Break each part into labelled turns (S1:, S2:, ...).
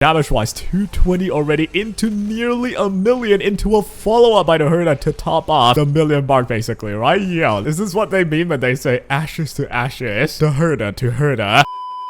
S1: Damage-wise, 220 already into nearly a million into a follow-up by the Herta to top off the million mark, basically, right? Yeah, this is what they mean when they say ashes to ashes, the Herta to Herta.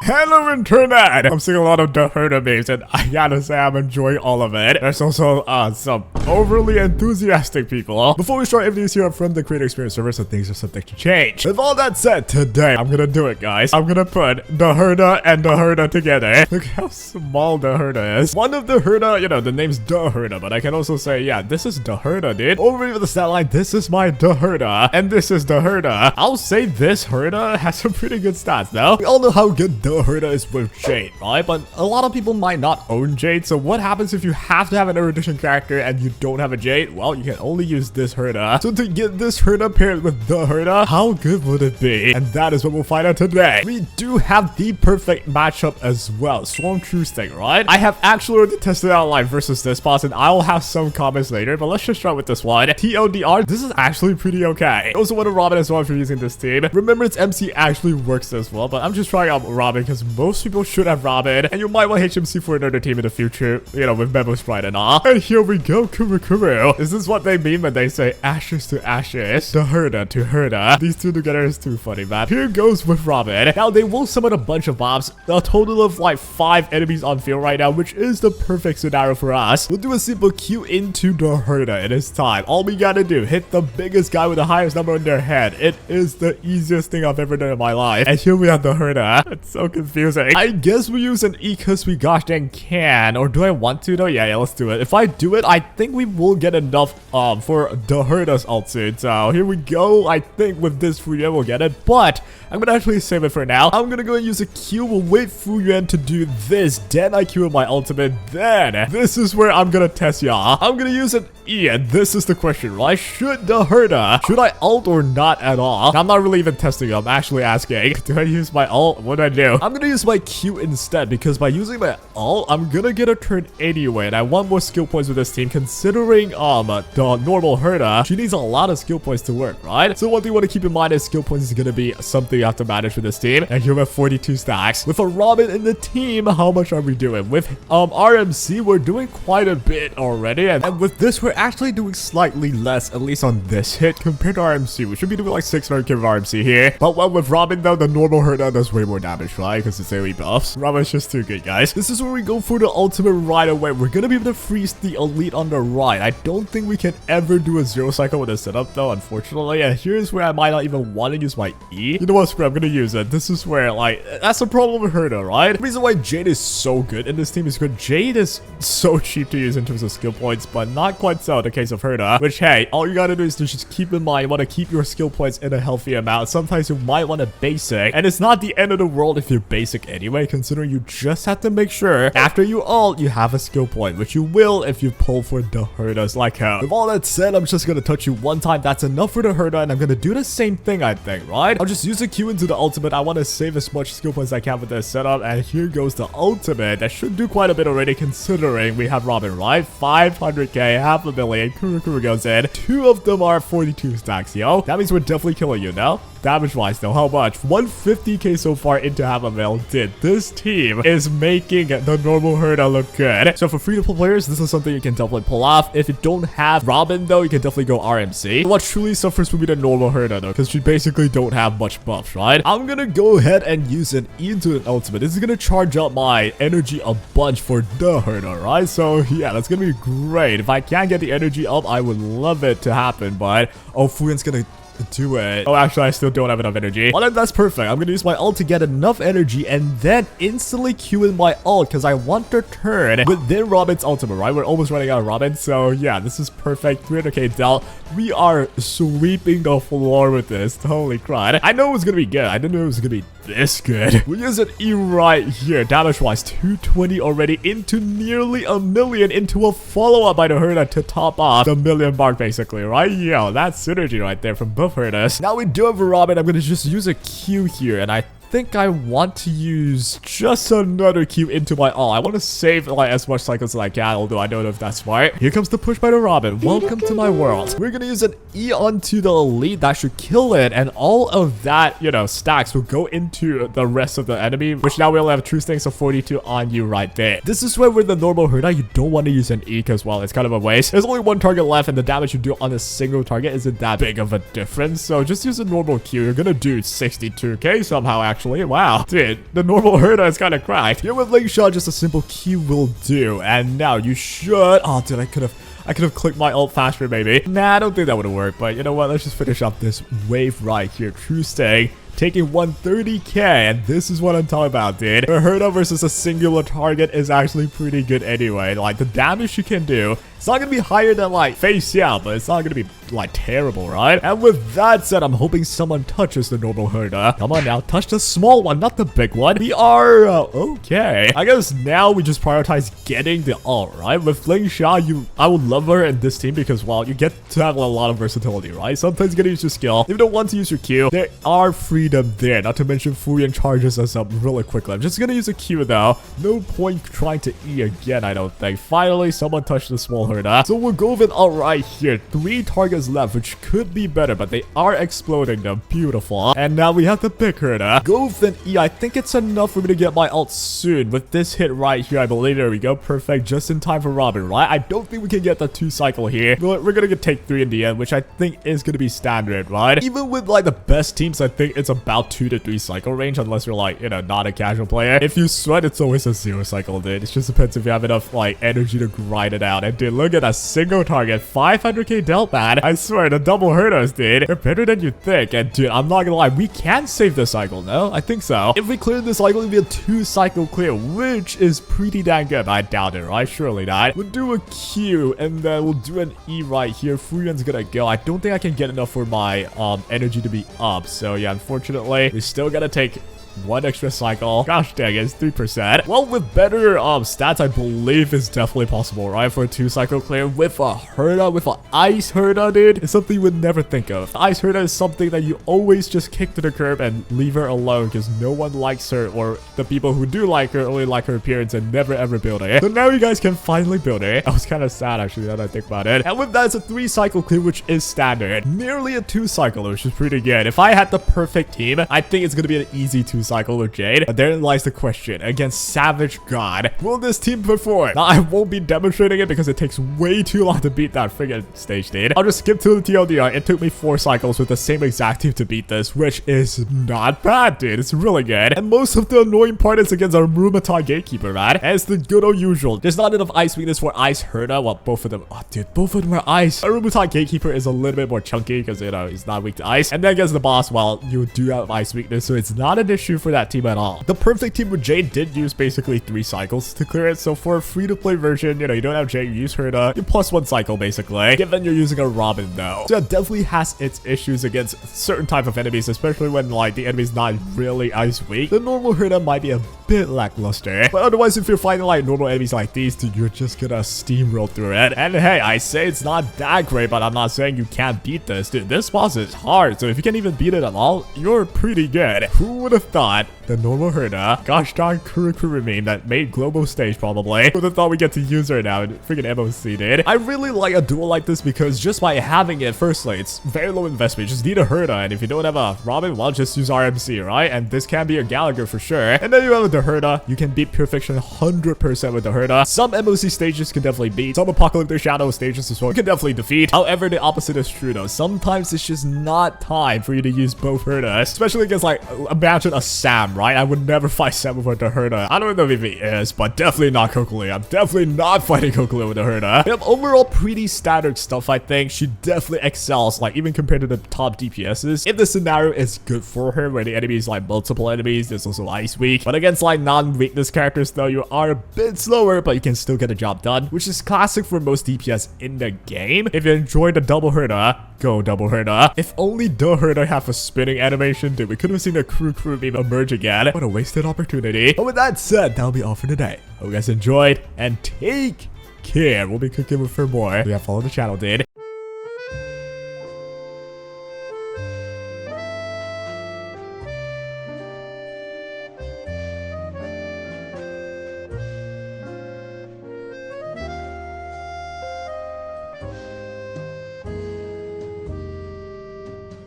S1: Hello internet! I'm seeing a lot of the Herta memes and I gotta say I'm enjoying all of it. There's also some overly enthusiastic people. Before we start, everything's here from the creator experience server, so things are subject to change. With all that said, today I'm gonna do it, guys. I'm gonna put the Herta and the Herta together. Look how small the Herta is. One of the Herta, you know, the name's the Herta, but I can also say, yeah, this is the Herta, dude. Over here with the stat line, this is my the Herta, and this is the Herta. I'll say this Herta has some pretty good stats, though. We all know how good the Herta is with Jade, right? But a lot of people might not own Jade, so what happens if you have to have an erudition character and you don't have a Jade? Well, you can only use this Herta. So to get this Herta paired with the Herta, how good would it be? And that is what we'll find out today. We do have the perfect matchup as well. Swarm True Stick, right? I have actually already tested out live versus this boss, and I'll have some comments later, but let's just start with this one. TODR, this is actually pretty okay. Also want to Robin as well if you're using this team. Remember, its MC actually works as well, but I'm just trying out Robin because most people should have Robin, and you might want HMC for another team in the future, you know, with Memo Sprite and all. And here we go, kuru. This is what they mean when they say ashes to ashes, the Herta to Herta. These two together is too funny, man. Here goes with Robin. Now, they will summon a bunch of mobs, a total of like 5 enemies on field right now, which is the perfect scenario for us. We'll do a simple Q into the Herta. It is time. All we gotta do, hit the biggest guy with the highest number on their head. It is the easiest thing I've ever done in my life. And here we have the Herta. It's so confusing. I guess we use an E because we gosh dang can. Or do I want to though? Yeah, let's do it. If I do it, I think we will get enough for the Herta's ult soon. So here we go. I think with this Fuyuan we'll get it. But I'm gonna actually save it for now. I'm gonna go and use a Q. We'll wait Fuyuan to do this. Then I Q in my ultimate. Then this is where I'm gonna test y'all. I'm gonna use an E, and this is the question, right? Should the Herta, should I ult or not at all? I'm not really even testing it. I'm actually asking. Do I use my ult? What do I do? I'm gonna use my Q instead, because by using my ult, I'm gonna get a turn anyway, and I want more skill points with this team, considering the normal Herta, she needs a lot of skill points to work, right? So one thing you want to keep in mind is skill points is gonna be something you have to manage with this team, and here we have 42 stacks. With a Robin in the team, how much are we doing? With RMC, we're doing quite a bit already, and with this, we're actually doing slightly less, at least on this hit, compared to RMC. We should be doing like 600k of RMC here, but well, with Robin though, the normal Herta does way more damage, right? Because it's AoE buffs. Robin's just too good, guys. This is where we go for the ultimate right away. We're gonna be able to freeze the elite on the right. I don't think we can ever do a zero cycle with this setup though, unfortunately. And here's where I might not even want to use my E. You know what, screw it, I'm gonna use it. This is where, like, that's the problem with Herta, right? The reason why Jade is so good in this team is because Jade is so cheap to use in terms of skill points, but not quite so in the case of Herta, which, hey, all you gotta do is to just keep in mind, you want to keep your skill points in a healthy amount. Sometimes you might want to basic, and it's not the end of the world if you're basic anyway, considering you just have to make sure after you ult, you have a skill point, which you will if you pull for the Hertas like her. With all that said, I'm just gonna touch you one time. That's enough for the Herta, and I'm gonna do the same thing, I think, right? I'll just use a Q into the ultimate. I want to save as much skill points as I can with this setup, and here goes the ultimate. That should do quite a bit already, considering we have Robin, right? 500k, half a million. Kuru goes in. 2 of them are 42 stacks, yo. That means we're definitely killing you now. Damage-wise, though, how much? 150k so far into half a mil. Dude, this team is making the normal Herta look good. So for free-to-play players, this is something you can definitely pull off. If you don't have Robin, though, you can definitely go RMC. What truly suffers will be the normal Herta, though, because you basically don't have much buffs, right? I'm gonna go ahead and use an E into an ultimate. This is gonna charge up my energy a bunch for the Herta, right? So, yeah, that's gonna be great. If I can get the energy up, I would love it to happen, but oh, Fuyuan's gonna do it. Oh, actually, I still don't have enough energy. Well, then that's perfect. I'm gonna use my ult to get enough energy and then instantly Q in my ult because I want to turn within Robin's ultimate, right? We're almost running out of Robin, so yeah, this is perfect. 300k dealt. We are sweeping the floor with this. Holy crap. I know it was gonna be good. I didn't know it was gonna be this good. We use an E right here. Damage-wise, 220 already into nearly a million into a follow-up by the Herta to top off the million mark, basically, right? Yeah, that's synergy right there from both Hertas. Now we do have a Robin. I'm gonna just use a Q here, and I think I want to use just another Q into my ult. I want to save like as much cycles as I can, although I don't know if that's smart. Here comes the push by the Robin. Welcome to my world. We're gonna use an E onto the elite. That should kill it, and all of that, you know, stacks will go into the rest of the enemy, which now we only have true stinks of 42 on you right there. This is where with the normal Herta, you don't want to use an E because, well, it's kind of a waste. There's only one target left, and the damage you do on a single target isn't that big of a difference, so just use a normal Q. You're gonna do 62k somehow, actually. Wow, dude, the normal Herta is kind of cracked. Here with Link Shot, just a simple Q will do, and now you should... Oh, dude, I could have clicked my ult faster, maybe. Nah, I don't think that would have worked, but you know what? Let's just finish up this wave right here. True Sting, taking 130k, and this is what I'm talking about, dude. A Herta versus a singular target is actually pretty good anyway. Like, the damage you can do, it's not gonna be higher than, like, Face Out, but it's not gonna be, like, terrible, right? And with that said, I'm hoping someone touches the normal Herta. Come on now, touch the small one, not the big one. We are, okay. I guess now we just prioritize getting the ult, right? With Fling Shot, I would love her in this team because, well, you get to have a lot of versatility, right? Sometimes you gotta use your skill. If you don't want to use your Q, there are freedom there. Not to mention Fuyan charges us up really quickly. I'm just gonna use a Q though. No point trying to E again, I don't think. Finally, someone touched the small Herta. So we'll go with it all right here. 3 targets left, which could be better, but they are exploding them. Beautiful. And now we have the big Herta. Go with an E. I think it's enough for me to get my ult soon. With this hit right here, I believe. There we go. Perfect. Just in time for Robin, right? I don't think we can get the 2 cycle here. But we're gonna take 3 in the end, which I think is gonna be standard, right? Even with like the best teams, I think it's about 2 to 3 cycle range, unless you're like, you know, not a casual player. If you sweat, it's always a 0 cycle, dude. It just depends if you have enough like energy to grind it out. And dude, look at that single target, 500k dealt, man. I swear, the double Hertas, dude, they're better than you think. And dude, I'm not gonna lie, we can save the cycle, no? I think so. If we clear the cycle, it'll be a 2 cycle clear, which is pretty dang good. I doubt it, right? Surely not. We'll do a Q, and then we'll do an E right here. Fuyan's gonna go. I don't think I can get enough for my energy to be up. So yeah, unfortunately, we still gotta take 1 extra cycle. Gosh dang, it's 3%. Well, with better stats, I believe it's definitely possible, right? For a 2 cycle clear with a Herta, with an ice Herta, dude. It's something you would never think of. Ice Herta is something that you always just kick to the curb and leave her alone because no one likes her, or the people who do like her only like her appearance and never ever build her. So now you guys can finally build her. I was kind of sad actually now that I think about it. And with that, it's a 3 cycle clear, which is standard. Nearly a 2 cycle, which is pretty good. If I had the perfect team, I think it's gonna be an easy 2 cycle with Jade. But therein lies the question. Against Savage God, will this team perform? Now, I won't be demonstrating it because it takes way too long to beat that friggin' stage, dude. I'll just skip to the TLDR. It took me 4 cycles with the same exact team to beat this, which is not bad, dude. It's really good. And most of the annoying part is against our Rumatai Gatekeeper, right? As the good old usual. There's not enough ice weakness for Ice Herta. Well, both of them. Oh, dude, both of them are ice. Our Rumatai Gatekeeper is a little bit more chunky because, you know, he's not weak to ice. And then against the boss, well, you do have ice weakness, so it's not an issue for that team at all. The perfect team with Jade did use basically 3 cycles to clear it. So for a free-to-play version, you know, you don't have Jade, you use Herta, you plus 1 cycle basically. Given you're using a Robin though. So it definitely has its issues against certain type of enemies, especially when like the enemy's not really ice weak. The normal Herta might be a bit lackluster. But otherwise, if you're fighting like normal enemies like these, dude, you're just gonna steamroll through it. And hey, I say it's not that great, but I'm not saying you can't beat this. Dude, this boss is hard. So if you can't even beat it at all, you're pretty good. Who would have thought the normal Herta, gosh darn kuru meme that made global stage probably. Who would have thought we get to use her now in freaking MOC, dude. I really like a duel like this because just by having it, firstly, it's very low investment. You just need a Herta, and if you don't have a Robin, well, just use RMC, right? And this can be a Gallagher for sure. And then you have the Herta. You can beat Perfection 100% with the Herta. Some MOC stages can definitely beat. Some Apocalyptic Shadow stages as well can definitely defeat. However, the opposite is true though. Sometimes it's just not time for you to use both Hertas. Especially against like, imagine a Sam, right? I would never fight Sam with the Herta. I don't know if he is, but definitely not Kokoli. I'm definitely not fighting Kokoli with the Herta. But overall, pretty standard stuff, I think. She definitely excels, like even compared to the top DPSs. If the scenario is good for her, where the enemy is like multiple enemies, there's also Ice Weak. But against like non-weakness characters though, you are a bit slower, but you can still get the job done, which is classic for most DPS in the game. If you enjoyed the double Herta, go double Herta. If only the Herta have a spinning animation, dude, we could have seen the kuru meme emerge again. What a wasted opportunity. But with that said, that'll be all for today. Hope you guys enjoyed, and take care. We'll be cooking with her more. So yeah, follow the channel, dude.